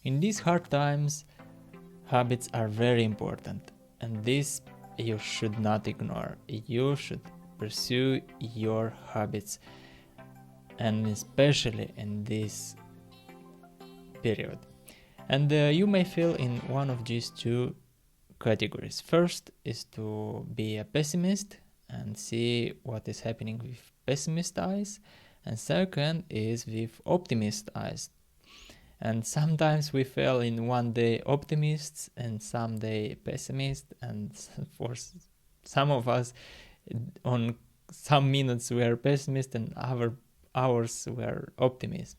In these hard times, habits are very important, and this you should not ignore. You should pursue your habits, and especially in this period. And you may feel in one of these two categories. First is to be a pessimist and see what is happening with pessimist eyes, and second is with optimist eyes. And sometimes we feel in one day optimists and some day pessimists, and for some of us on some minutes we are pessimists and other hours we are optimists.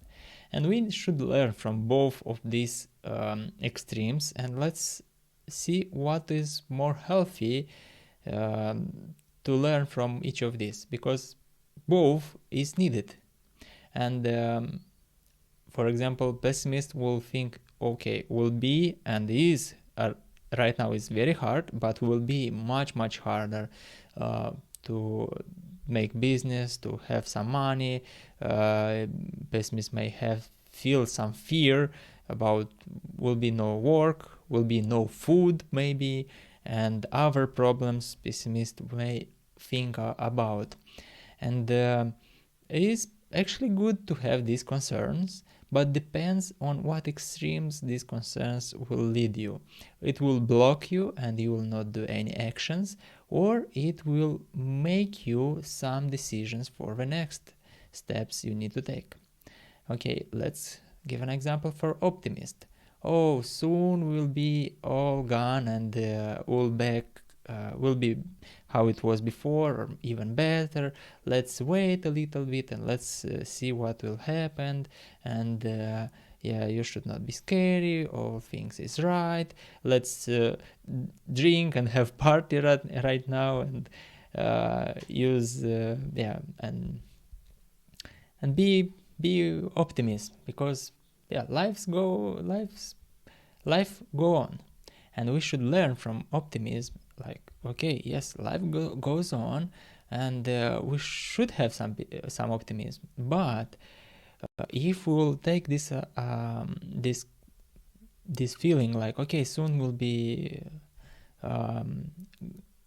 And we should learn from both of these extremes, and let's see what is more healthy to learn from each of these, because both is needed. And for example, pessimist will think, okay, will be and is right now is very hard, but will be much harder to make business, to have some money. Pessimists may feel some fear about will be no work, will be no food maybe, and other problems pessimists may think about. And it is actually good to have these concerns, but depends on what extremes these concerns will lead you. It will block you and you will not do any actions, or it will make you some decisions for the next steps you need to take. Okay, let's give an example for optimist. Oh, soon we'll be all gone and will be how it was before or even better. Let's wait a little bit and let's see what will happen. And yeah, you should not be scary. All things is right. Let's drink and have party right now and use and be optimist, because yeah, life go on, and we should learn from optimism. Like, okay, yes, life goes on, and we should have some optimism. But if we'll take this this feeling like, okay, soon will be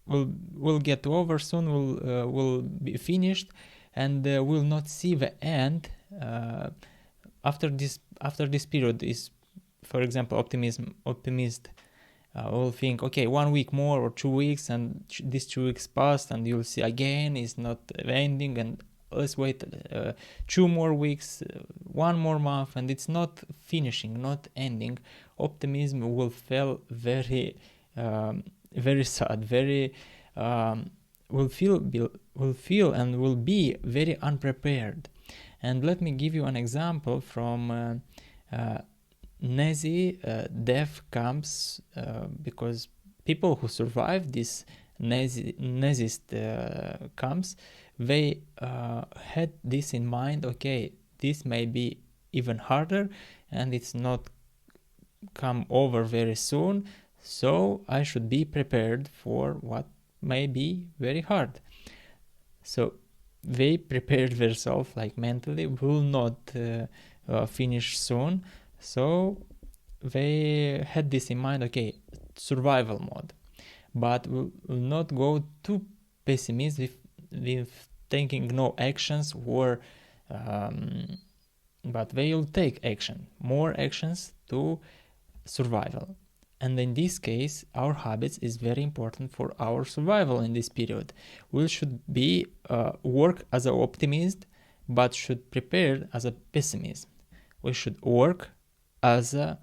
will get over, soon will be finished, and we'll not see the end after this period is, for example, optimist will think, okay, 1 week more or 2 weeks, and these 2 weeks passed, and you'll see again is not ending, and let's wait 2 more weeks, 1 more month, and it's not finishing, not ending. Optimism will feel very very sad, very will feel and will be very unprepared. And let me give you an example from Nazi death camps, because people who survived these Nazist camps, they had this in mind, okay, this may be even harder and it's not come over very soon, so I should be prepared for what may be very hard. So they prepared themselves, like mentally, will not finish soon. So they had this in mind, okay, survival mode. But will not go too pessimistic with taking no actions, or but they will take action, more actions to survival. And in this case, our habits is very important for our survival in this period. We should be work as an optimist, but should prepare as a pessimist. We should work as a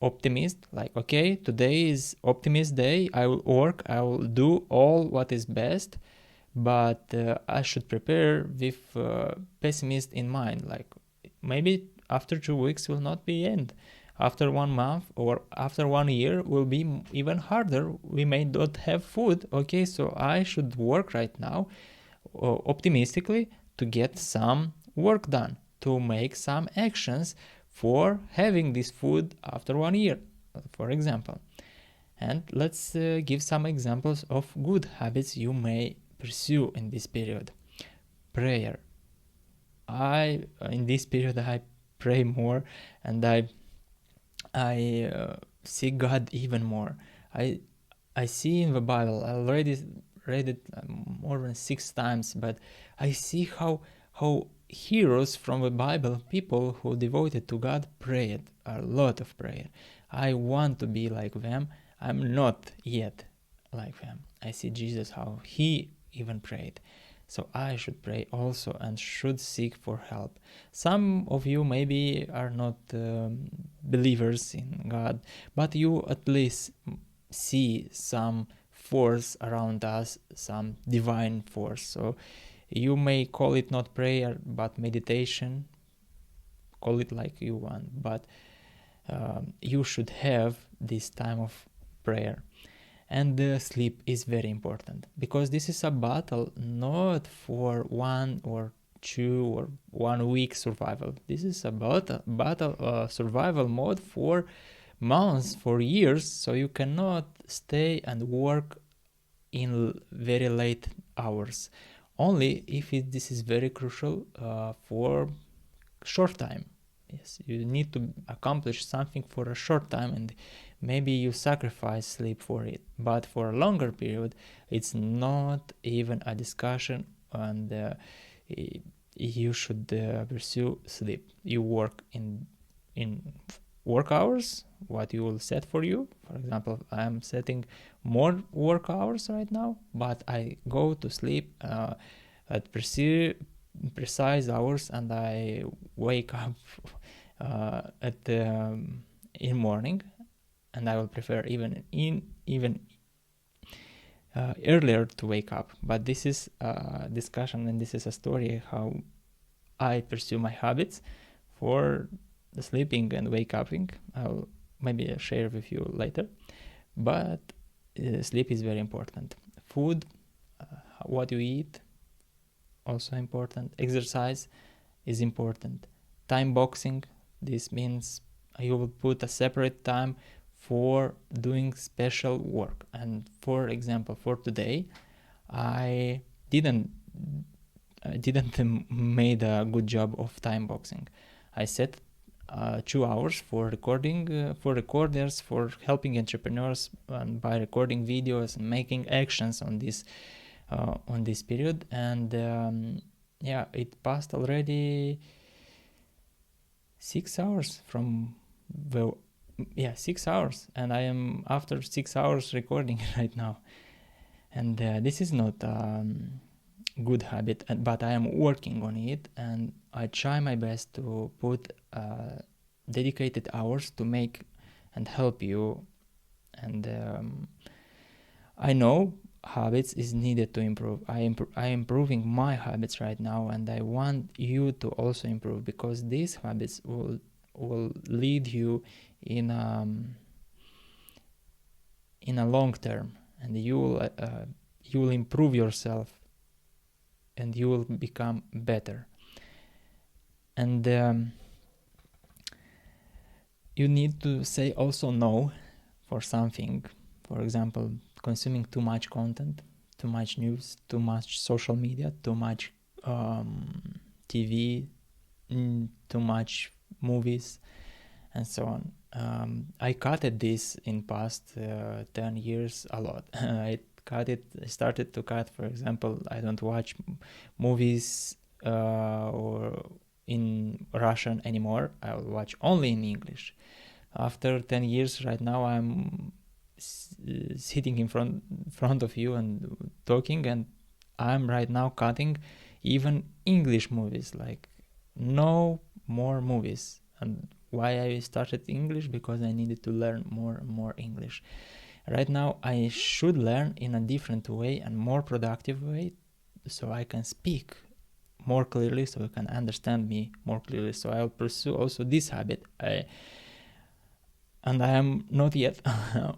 optimist, like, okay, today is optimist day, I will work, I will do all what is best, but I should prepare with pessimist in mind, like maybe after 2 weeks will not be end, after 1 month or after 1 year will be even harder, we may not have food. Okay, so I should work right now optimistically to get some work done, to make some actions for having this food after 1 year, for example. And let's give some examples of good habits you may pursue in this period. Prayer. In this period I pray more, and I I see God even more. I I see in the Bible. I already read it more than 6 times, but I see how heroes from the Bible, people who devoted to God, prayed a lot of prayer. I want to be like them. I'm not yet like them. I see Jesus how he even prayed. So I should pray also and should seek for help. Some of you maybe are not believers in God, but you at least see some force around us, some divine force. So you may call it not prayer but meditation, call it like you want, but you should have this time of prayer. And the sleep is very important, because this is a battle not for 1 or 2 or 1 week survival. This is a battle survival mode for months, for years. So you cannot stay and work in very late hours, only if this is very crucial for short time. Yes, you need to accomplish something for a short time, and maybe you sacrifice sleep for it. But for a longer period, it's not even a discussion, and you should pursue sleep. You work in work hours, what you will set for you. For example, I am setting more work hours right now, but I go to sleep at precise hours, and I wake up in morning, and I will prefer even earlier to wake up. But this is a discussion, and this is a story how I pursue my habits for the sleeping and wake uping. I'll maybe share with you later. But sleep is very important. Food, what you eat, also important. Exercise is important. Time boxing, this means you will put a separate time for doing special work. And for example, for today, I didn't made a good job of time boxing. I set 2 hours for recording, for recorders, for helping entrepreneurs, and by recording videos and making actions on this period. And it passed already 6 hours from the 6 hours, and I am after 6 hours recording right now. And this is not good habit, but I am working on it, and I try my best to put dedicated hours to make and help you. And I know habits is needed to improve. I am improving my habits right now, and I want you to also improve, because these habits will lead you in a long term, and you will improve yourself, and you will become better. And you need to say also no for something. For example, consuming too much content, too much news, too much social media, too much TV, too much movies, and so on. I cutted this in past 10 years a lot. I started to cut, for example, I don't watch movies or in Russian anymore. I'll watch only in English. After 10 years right now, I'm sitting in front of you and talking, and I'm right now cutting even English movies, like no more movies. And why I started English? Because I needed to learn more and more English. Right now I should learn in a different way and more productive way, so I can speak more clearly, so you can understand me more clearly. So I'll pursue also this habit. And I am not yet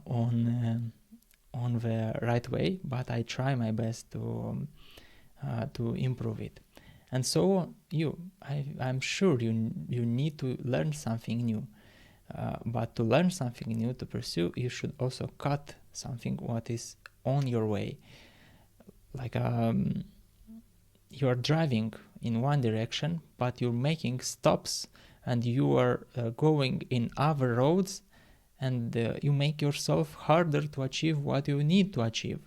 on the right way, but I try my best to improve it. And so I'm sure you need to learn something new. But to learn something new, to pursue, you should also cut something what is on your way. Like you are driving in one direction, but you're making stops and you are going in other roads, and you make yourself harder to achieve what you need to achieve.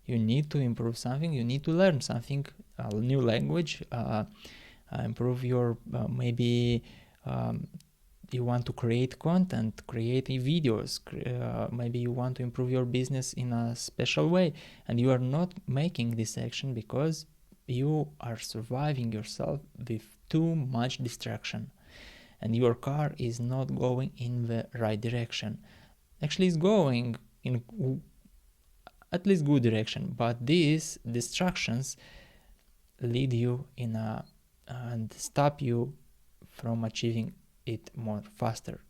You need to improve something, you need to learn something, a new language, improve your maybe you want to create content, create videos, maybe you want to improve your business in a special way, and you are not making this action because you are surviving yourself with too much distraction, and your car is not going in the right direction. Actually, it's going in at least good direction, but these distractions lead you in a and stop you from achieving it more faster.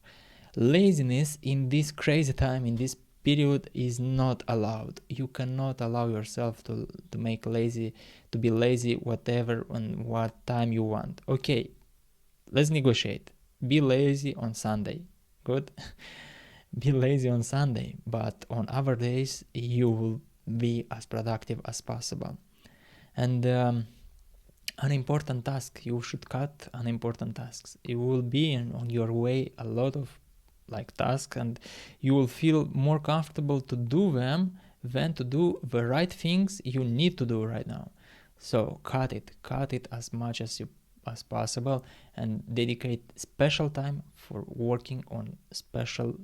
Laziness in this crazy time, in this period, is not allowed. You cannot allow yourself to be lazy whatever and what time you want. Okay, let's negotiate. Be lazy on Sunday. Good. Be lazy on Sunday, but on other days you will be as productive as possible. And unimportant tasks, you should cut unimportant tasks. You will be on your way a lot of tasks, and you will feel more comfortable to do them than to do the right things you need to do right now. So cut it as much as possible, and dedicate special time for working on special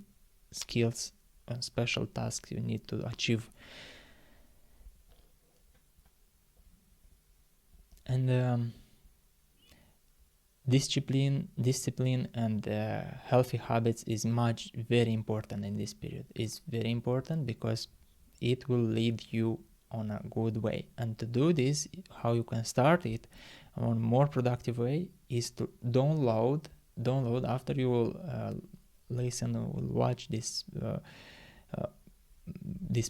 skills and special tasks you need to achieve. And discipline and healthy habits is very important in this period. It's very important because it will lead you on a good way. And to do this, how you can start it on a more productive way is to download after you will listen or watch this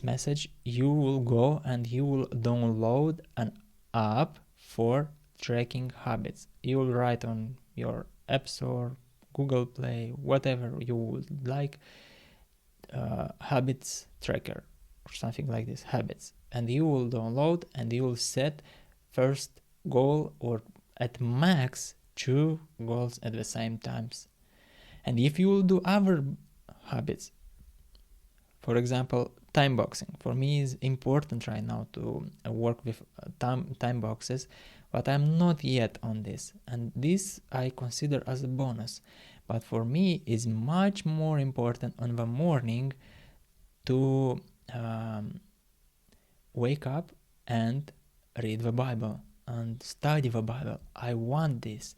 message. You will go and you will download an app for tracking habits. You will write on your App Store, Google Play, whatever you would like, habits tracker or something like this, habits. And you will download and you will set first goal or at max 2 goals at the same times. And if you will do other habits, for example, time boxing, for me is important right now to work with time boxes, but I'm not yet on this, and this I consider as a bonus. But for me is much more important on the morning to wake up and read the Bible and study the Bible. I want this,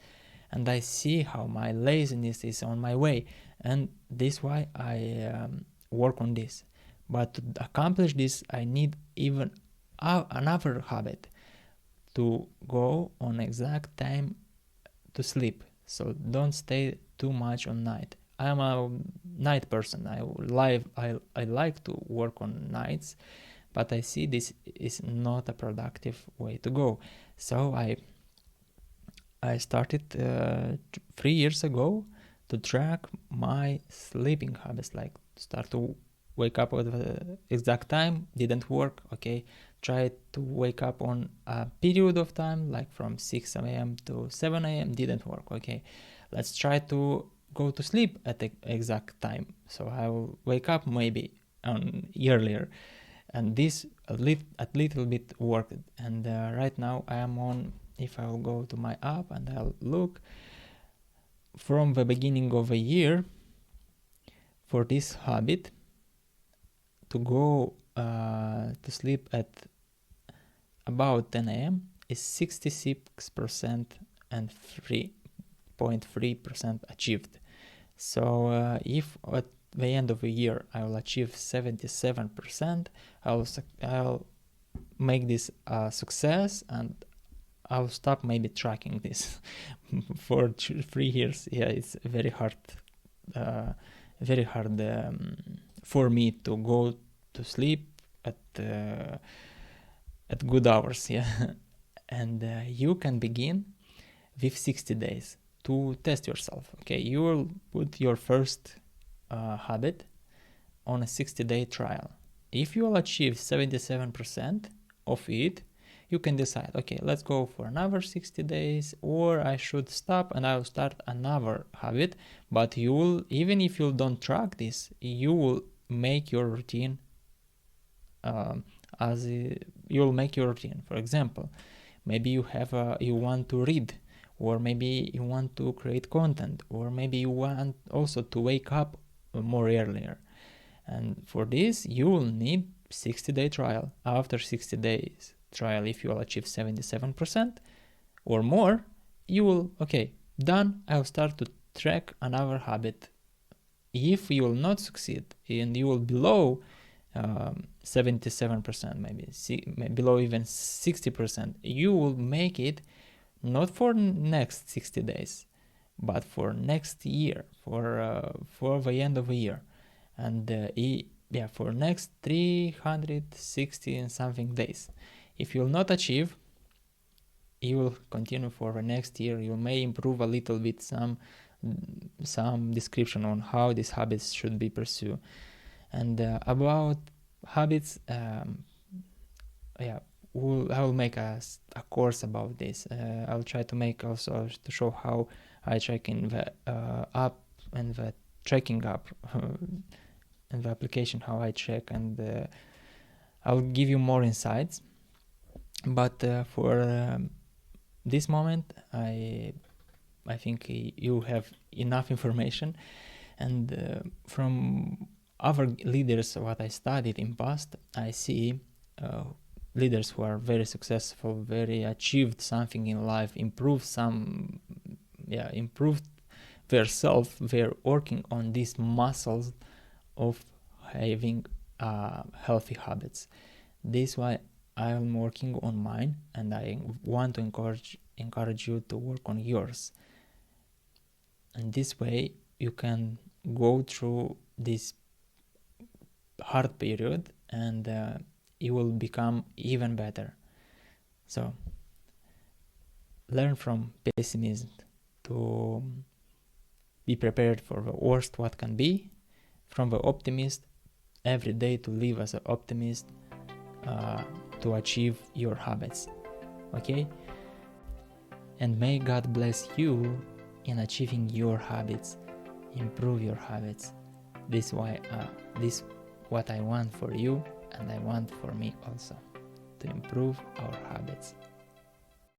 and I see how my laziness is on my way, and this why I work on this. But to accomplish this, I need even another habit, to go on exact time to sleep. So don't stay too much on night. I'm a night person. I like to work on nights, but I see this is not a productive way to go. So I started 3 years ago to track my sleeping habits, like start to wake up at the exact time. Didn't work. Okay, try to wake up on a period of time, like from 6 a.m. to 7 a.m. Didn't work. Okay, let's try to go to sleep at the exact time. So I will wake up maybe earlier, and this a little bit worked. And right now I am on, if I will go to my app and I'll look from the beginning of a year, for this habit to go to sleep at about 10 a.m. is 66% and 3.3% achieved. So if at the end of the year I will achieve 77%, I'll make this a success, and I'll stop maybe tracking this for 3 years. Yeah, it's very hard for me to go to sleep at good hours. Yeah. And you can begin with 60 days to test yourself. Okay, you will put your first habit on a 60-day trial. If you will achieve 77% of it, you can decide, okay, let's go for another 60 days, or I should stop and I'll start another habit. But you will, even if you don't track this, you will make your routine you'll make your routine. For example, maybe you want to read, or maybe you want to create content, or maybe you want also to wake up more earlier. And for this, you will need 60-day trial. After 60 days trial, if you will achieve 77% or more, you will, okay, done, I'll start to track another habit. If you will not succeed and you will below 77%, maybe below even 60%, you will make it not for next 60 days, but for next year, for the end of the year, and for next 360 and something days. If you will not achieve, you will continue for the next year. You may improve a little bit, some description on how these habits should be pursued. And about habits, I will make a course about this. I'll try to make also to show how I check in the app and the tracking app and the application, how I check, and I'll give you more insights. But for this moment, I think you have enough information, and from other leaders what I studied in past, I see leaders who are very successful, very achieved something in life, improved their self. They're working on these muscles of having healthy habits. This is why I am working on mine, and I want to encourage you to work on yours. And this way you can go through this hard period, and you will become even better. So learn from pessimism to be prepared for the worst what can be, from the optimist every day to live as an optimist, to achieve your habits. Okay? And may God bless you in achieving your habits, improve your habits. This what I want for you, and I want for me also, to improve our habits.